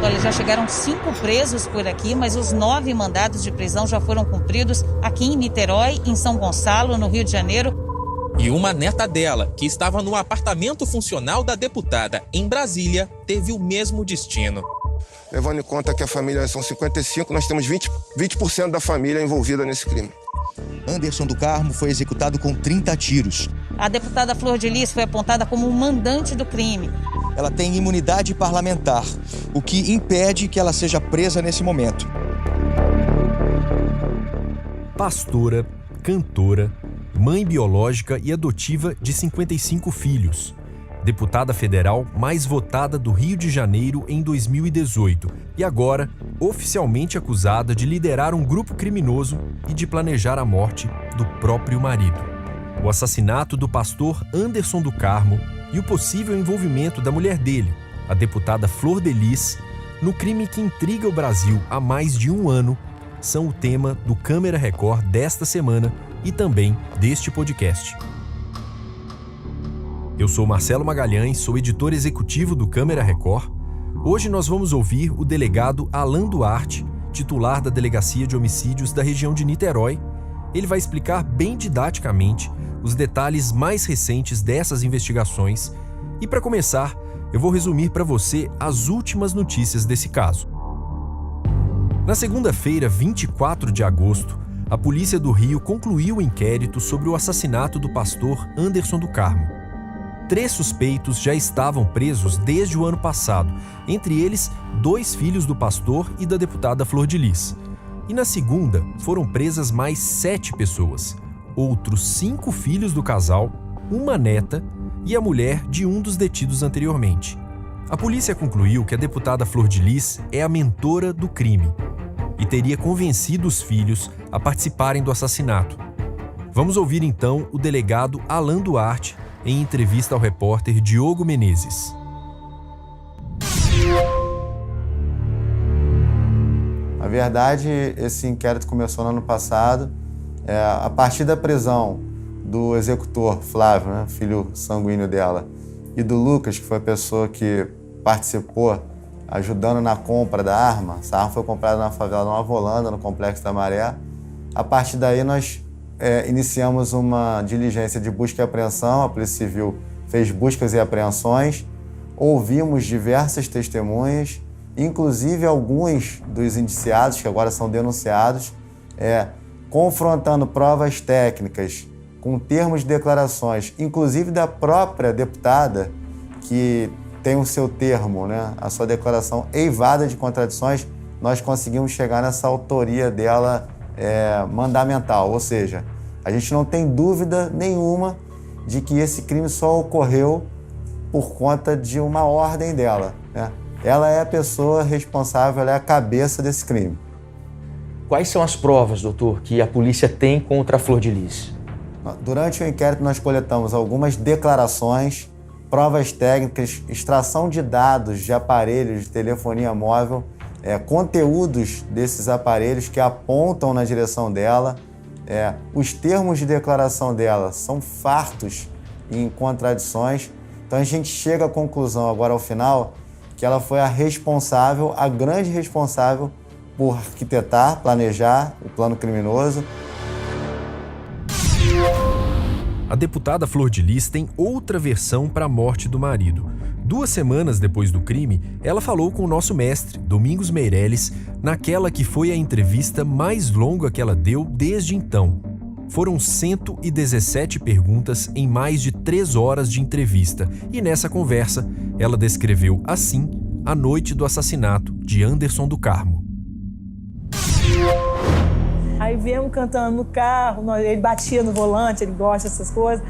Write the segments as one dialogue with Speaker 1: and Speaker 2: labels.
Speaker 1: Olha, já chegaram 5 presos por aqui, mas os 9 mandados de prisão já foram cumpridos aqui em Niterói, em São Gonçalo, no Rio de Janeiro.
Speaker 2: E uma neta dela, que estava no apartamento funcional da deputada em Brasília, teve o mesmo destino.
Speaker 3: Levando em conta que a família são 55, nós temos 20% da família envolvida nesse crime.
Speaker 4: Anderson do Carmo foi executado com 30 tiros.
Speaker 1: A deputada Flor de Lis foi apontada como o mandante do crime.
Speaker 4: Ela tem imunidade parlamentar, o que impede que ela seja presa nesse momento.
Speaker 5: Pastora, cantora, mãe biológica e adotiva de 55 filhos. Deputada federal mais votada do Rio de Janeiro em 2018 e agora oficialmente acusada de liderar um grupo criminoso e de planejar a morte do próprio marido. O assassinato do pastor Anderson do Carmo e o possível envolvimento da mulher dele, a deputada Flor de Lis, no crime que intriga o Brasil há mais de um ano, são o tema do Câmera Record desta semana e também deste podcast. Eu sou Marcelo Magalhães, sou editor executivo do Câmera Record. Hoje nós vamos ouvir o delegado Alan Duarte, titular da Delegacia de Homicídios da região de Niterói. Ele vai explicar bem didaticamente os detalhes mais recentes dessas investigações. E para começar, eu vou resumir para você as últimas notícias desse caso. Na segunda-feira, 24 de agosto, a Polícia do Rio concluiu o inquérito sobre o assassinato do pastor Anderson do Carmo. 3 suspeitos já estavam presos desde o ano passado, entre eles 2 filhos do pastor e da deputada Flor de Lis. E na segunda, foram presas mais 7 pessoas, outros 5 filhos do casal, uma neta e a mulher de um dos detidos anteriormente. A polícia concluiu que a deputada Flor de Lis é a mentora do crime e teria convencido os filhos a participarem do assassinato. Vamos ouvir então o delegado Alan Duarte em entrevista ao repórter Diogo Menezes.
Speaker 6: Na verdade, esse inquérito começou no ano passado, a partir da prisão do executor Flávio, né, filho sanguíneo dela, e do Lucas, que foi a pessoa que participou ajudando na compra da arma. Essa arma foi comprada na favela Nova Holanda, no Complexo da Maré. A partir daí, nós iniciamos uma diligência de busca e apreensão. A Polícia Civil fez buscas e apreensões, ouvimos diversas testemunhas, inclusive alguns dos indiciados, que agora são denunciados, confrontando provas técnicas com termos de declarações, inclusive da própria deputada, que tem o seu termo, né, a sua declaração eivada de contradições. Nós conseguimos chegar nessa autoria dela mandamental, ou seja, a gente não tem dúvida nenhuma de que esse crime só ocorreu por conta de uma ordem dela, né? Ela é a pessoa responsável, ela é a cabeça desse crime.
Speaker 7: Quais são as provas, doutor, que a polícia tem contra a Flor de Lis?
Speaker 6: Durante o inquérito nós coletamos algumas declarações, provas técnicas, extração de dados de aparelhos de telefonia móvel, conteúdos desses aparelhos que apontam na direção dela. Os termos de declaração dela são fartos em contradições. Então a gente chega à conclusão agora ao final que ela foi a responsável, a grande responsável por arquitetar, planejar o plano criminoso.
Speaker 5: A deputada Flor de Lis tem outra versão para a morte do marido. 2 semanas depois do crime, ela falou com o nosso mestre, Domingos Meirelles, naquela que foi a entrevista mais longa que ela deu desde então. Foram 117 perguntas em mais de 3 horas de entrevista e nessa conversa, ela descreveu assim a noite do assassinato de Anderson do Carmo.
Speaker 8: Aí viemos cantando no carro, ele batia no volante, ele gosta dessas coisas,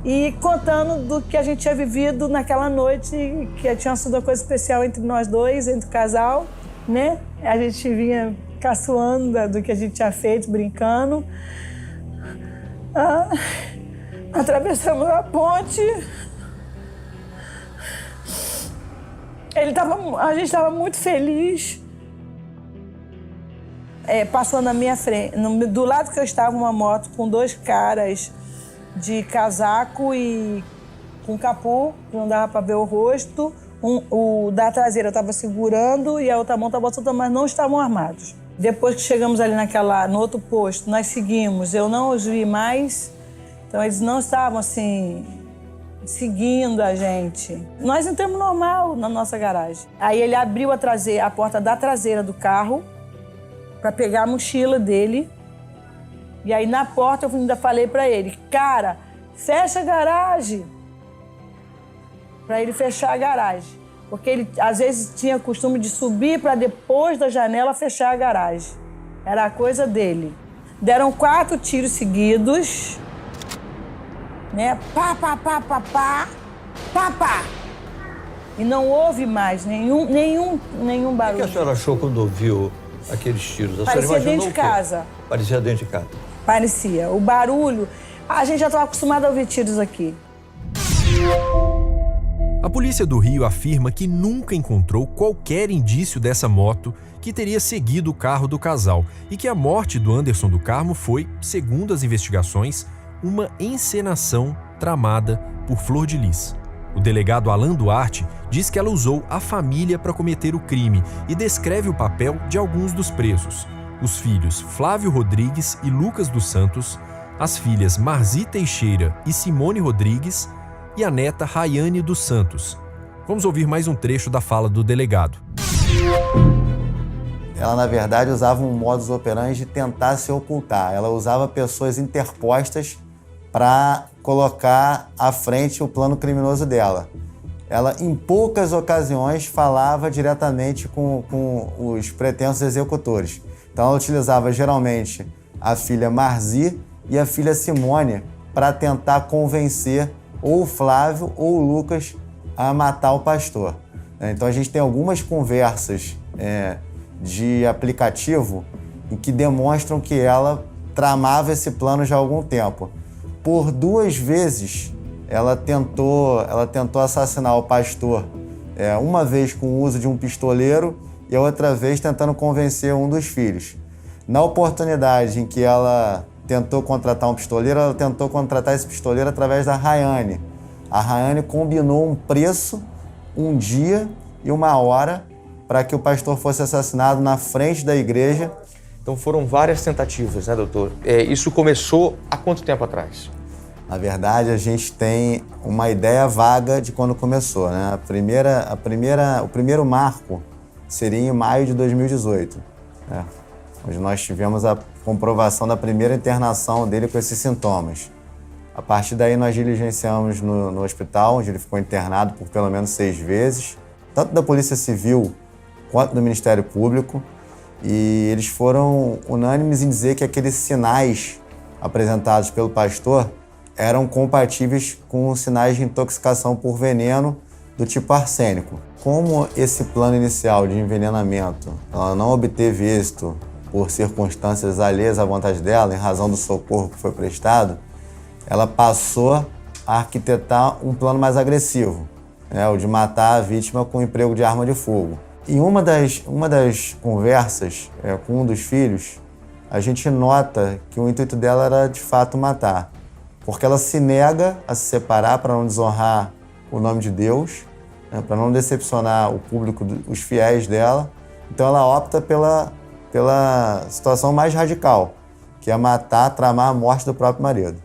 Speaker 8: e contando do que a gente tinha vivido naquela noite, que tinha sido uma coisa especial entre nós dois, entre o casal, né? A gente vinha caçoando do que a gente tinha feito, brincando. Atravessamos a ponte. A gente estava muito feliz. Passou na minha frente, do lado que eu estava, uma moto com 2 caras de casaco e com capô, que não dava para ver o rosto, O da traseira estava segurando e a outra mão estava solta, mas não estavam armados. Depois que chegamos ali no outro posto, nós seguimos, eu não os vi mais, então eles não estavam assim, seguindo a gente. Nós entramos normal na nossa garagem. Aí ele abriu a porta da traseira do carro para pegar a mochila dele. E aí na porta eu ainda falei para ele, cara, fecha a garagem. Para ele fechar a garagem. Porque ele, às vezes, tinha costume de subir para depois da janela fechar a garagem. Era a coisa dele. Deram 4 tiros seguidos, né? Pá, pá, pá, pá, pá, pá, pá. E não houve mais nenhum barulho.
Speaker 9: O que a senhora achou quando ouviu aqueles tiros?
Speaker 8: Parecia dentro de casa.
Speaker 9: Parecia dentro de casa.
Speaker 8: Parecia. O barulho... A gente já estava acostumado a ouvir tiros aqui.
Speaker 5: A polícia do Rio afirma que nunca encontrou qualquer indício dessa moto que teria seguido o carro do casal e que a morte do Anderson do Carmo foi, segundo as investigações, uma encenação tramada por Flor de Lis. O delegado Alan Duarte diz que ela usou a família para cometer o crime e descreve o papel de alguns dos presos: os filhos Flávio Rodrigues e Lucas dos Santos, as filhas Marzi Teixeira e Simone Rodrigues e a neta Rayane dos Santos. Vamos ouvir mais um trecho da fala do delegado.
Speaker 6: Ela, na verdade, usava um modus operandi de tentar se ocultar. Ela usava pessoas interpostas para colocar à frente o plano criminoso dela. Ela, em poucas ocasiões, falava diretamente com os pretensos executores. Então, ela utilizava, geralmente, a filha Marzi e a filha Simone para tentar convencer ou o Flávio ou o Lucas a matar o pastor. Então a gente tem algumas conversas de aplicativo em que demonstram que ela tramava esse plano já há algum tempo. Por 2 vezes ela tentou assassinar o pastor, uma vez com o uso de um pistoleiro e a outra vez tentando convencer um dos filhos. Na oportunidade em que ela tentou contratar um pistoleiro, ela tentou contratar esse pistoleiro através da Rayane. A Rayane combinou um preço, um dia e uma hora para que o pastor fosse assassinado na frente da igreja.
Speaker 7: Então foram várias tentativas, né, doutor? Isso começou há quanto tempo atrás?
Speaker 6: Na verdade, a gente tem uma ideia vaga de quando começou, né? O primeiro marco seria em maio de 2018, onde nós tivemos a comprovação da primeira internação dele com esses sintomas. A partir daí, nós diligenciamos no hospital, onde ele ficou internado por pelo menos 6 vezes, tanto da Polícia Civil quanto do Ministério Público, e eles foram unânimes em dizer que aqueles sinais apresentados pelo pastor eram compatíveis com sinais de intoxicação por veneno do tipo arsênico. Como esse plano inicial de envenenamento ela não obteve êxito por circunstâncias alheias à vontade dela, em razão do socorro que foi prestado, ela passou a arquitetar um plano mais agressivo, o de matar a vítima com emprego de arma de fogo. Em uma das conversas com um dos filhos, a gente nota que o intuito dela era de fato matar, porque ela se nega a se separar para não desonrar o nome de Deus, para não decepcionar o público, os fiéis dela. Então ela opta pela situação mais radical, que é matar, tramar a morte do próprio marido.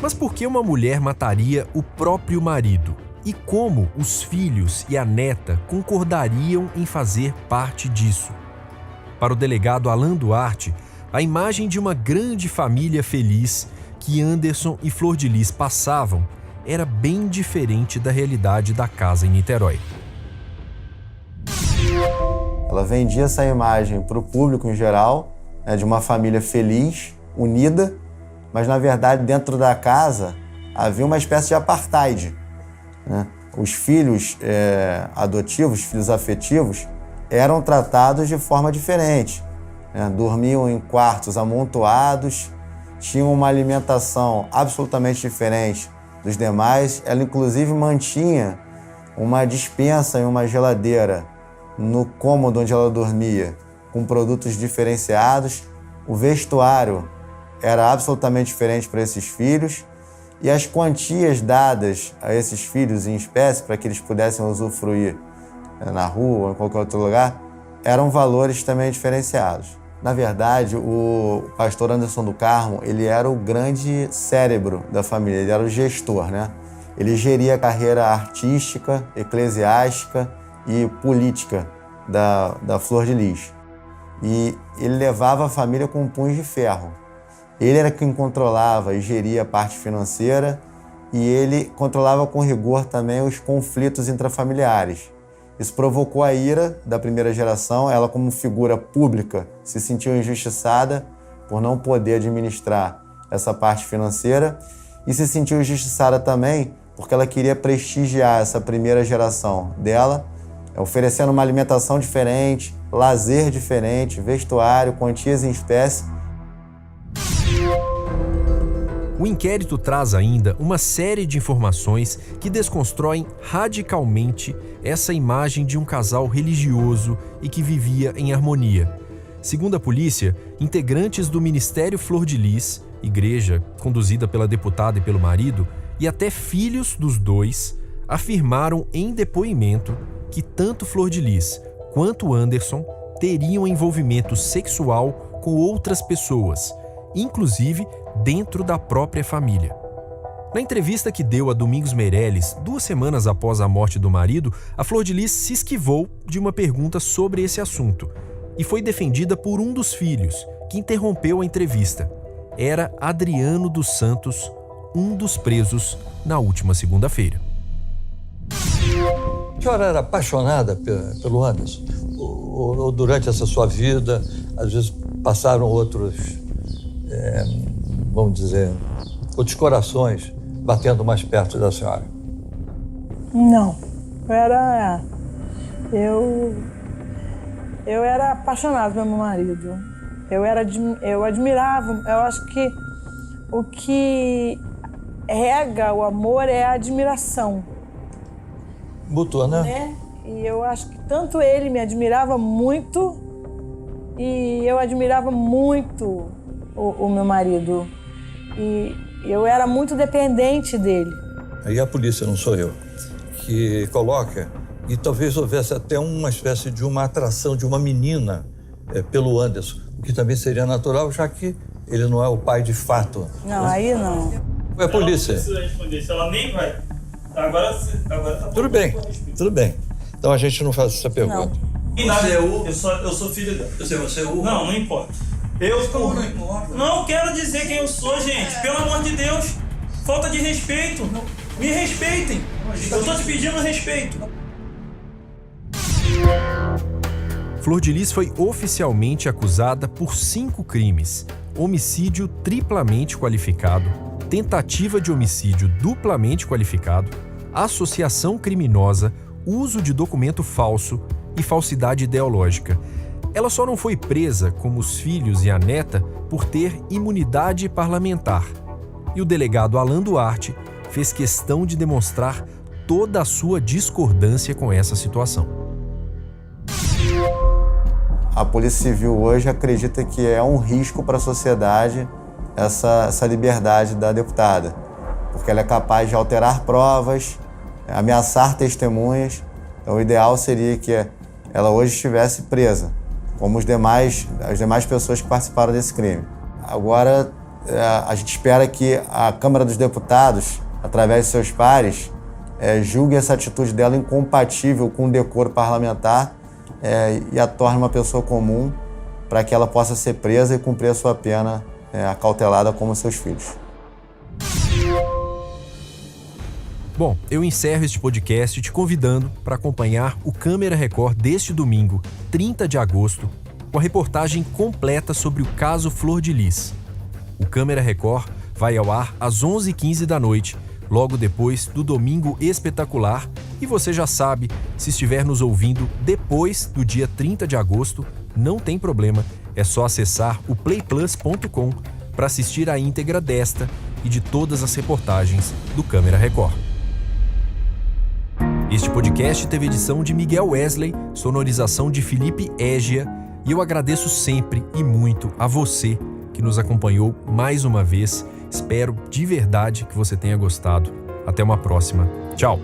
Speaker 5: Mas por que uma mulher mataria o próprio marido? E como os filhos e a neta concordariam em fazer parte disso? Para o delegado Alan Duarte, a imagem de uma grande família feliz que Anderson e Flor de Lis passavam era bem diferente da realidade da casa em Niterói.
Speaker 6: Ela vendia essa imagem para o público em geral, de uma família feliz, unida, mas na verdade dentro da casa havia uma espécie de apartheid. Os filhos adotivos, filhos afetivos, eram tratados de forma diferente. Dormiam em quartos amontoados, tinham uma alimentação absolutamente diferente dos demais. Ela inclusive mantinha uma despensa e uma geladeira no cômodo onde ela dormia, com produtos diferenciados. O vestuário era absolutamente diferente para esses filhos E as quantias dadas a esses filhos em espécie, para que eles pudessem usufruir na rua ou em qualquer outro lugar, eram valores também diferenciados. Na verdade, o pastor Anderson do Carmo, ele era o grande cérebro da família, ele era o gestor, né? Ele geria a carreira artística, eclesiástica e política da Flor de Lis. E ele levava a família com punhos de ferro. Ele era quem controlava e geria a parte financeira e ele controlava com rigor também os conflitos intrafamiliares. Isso provocou a ira da primeira geração. Ela, como figura pública, se sentiu injustiçada por não poder administrar essa parte financeira e se sentiu injustiçada também porque ela queria prestigiar essa primeira geração dela, oferecendo uma alimentação diferente, lazer diferente, vestuário, quantias em espécie.
Speaker 5: O inquérito traz ainda uma série de informações que desconstroem radicalmente essa imagem de um casal religioso e que vivia em harmonia. Segundo a polícia, integrantes do Ministério Flor de Lis, igreja conduzida pela deputada e pelo marido, e até filhos dos dois, afirmaram em depoimento que tanto Flor de Lis quanto Anderson teriam envolvimento sexual com outras pessoas, inclusive dentro da própria família. Na entrevista que deu a Domingos Meirelles, 2 semanas após a morte do marido, a Flor de Lis se esquivou de uma pergunta sobre esse assunto e foi defendida por um dos filhos, que interrompeu a entrevista. Era Adriano dos Santos, um dos presos na última segunda-feira.
Speaker 9: A senhora era apaixonada pelo Anderson? Ou durante essa sua vida, às vezes passaram outros, vamos dizer, outros corações batendo mais perto da senhora?
Speaker 8: Não. Eu era apaixonada pelo meu marido. Eu admirava. Eu acho que o que rega o amor é a admiração.
Speaker 9: Mútua, né?
Speaker 8: E eu acho que tanto ele me admirava muito e eu admirava muito o meu marido. E eu era muito dependente dele.
Speaker 9: Aí a polícia, não sou eu, que coloca, e talvez houvesse até uma espécie de uma atração de uma menina pelo Anderson, o que também seria natural, já que ele não é o pai de fato.
Speaker 8: Não, aí não.
Speaker 9: Foi a polícia.
Speaker 10: Ela não precisa responder, se ela nem vai. Agora tá
Speaker 9: tudo bem, tudo bem. Então a gente não faz essa pergunta.
Speaker 10: Não. Eu sou filho dela. Você é o... Não importa. Como não importa? Não quero dizer quem eu sou, gente. Pelo amor de Deus. Falta de respeito. Me respeitem. Eu tô te pedindo respeito.
Speaker 5: Flor de Lis foi oficialmente acusada por 5 crimes: homicídio triplamente qualificado, tentativa de homicídio duplamente qualificado, associação criminosa, uso de documento falso e falsidade ideológica. Ela só não foi presa, como os filhos e a neta, por ter imunidade parlamentar. E o delegado Alan Duarte fez questão de demonstrar toda a sua discordância com essa situação.
Speaker 6: A Polícia Civil hoje acredita que é um risco para a sociedade essa liberdade da deputada, porque ela é capaz de alterar provas, ameaçar testemunhas. Então, o ideal seria que ela hoje estivesse presa, como as demais pessoas que participaram desse crime. Agora, a gente espera que a Câmara dos Deputados, através de seus pares, julgue essa atitude dela incompatível com o decoro parlamentar e a torne uma pessoa comum, para que ela possa ser presa e cumprir a sua pena acautelada como seus filhos.
Speaker 5: Bom, eu encerro este podcast te convidando para acompanhar o Câmera Record deste domingo, 30 de agosto, com a reportagem completa sobre o caso Flor de Lis. O Câmera Record vai ao ar às 11h15 da noite, logo depois do Domingo Espetacular, e você já sabe, se estiver nos ouvindo depois do dia 30 de agosto, não tem problema, é só acessar o playplus.com para assistir a íntegra desta e de todas as reportagens do Câmera Record. Este podcast teve edição de Miguel Wesley, sonorização de Felipe Égia, e eu agradeço sempre e muito a você que nos acompanhou mais uma vez Espero de verdade que você tenha gostado. Até uma próxima. Tchau!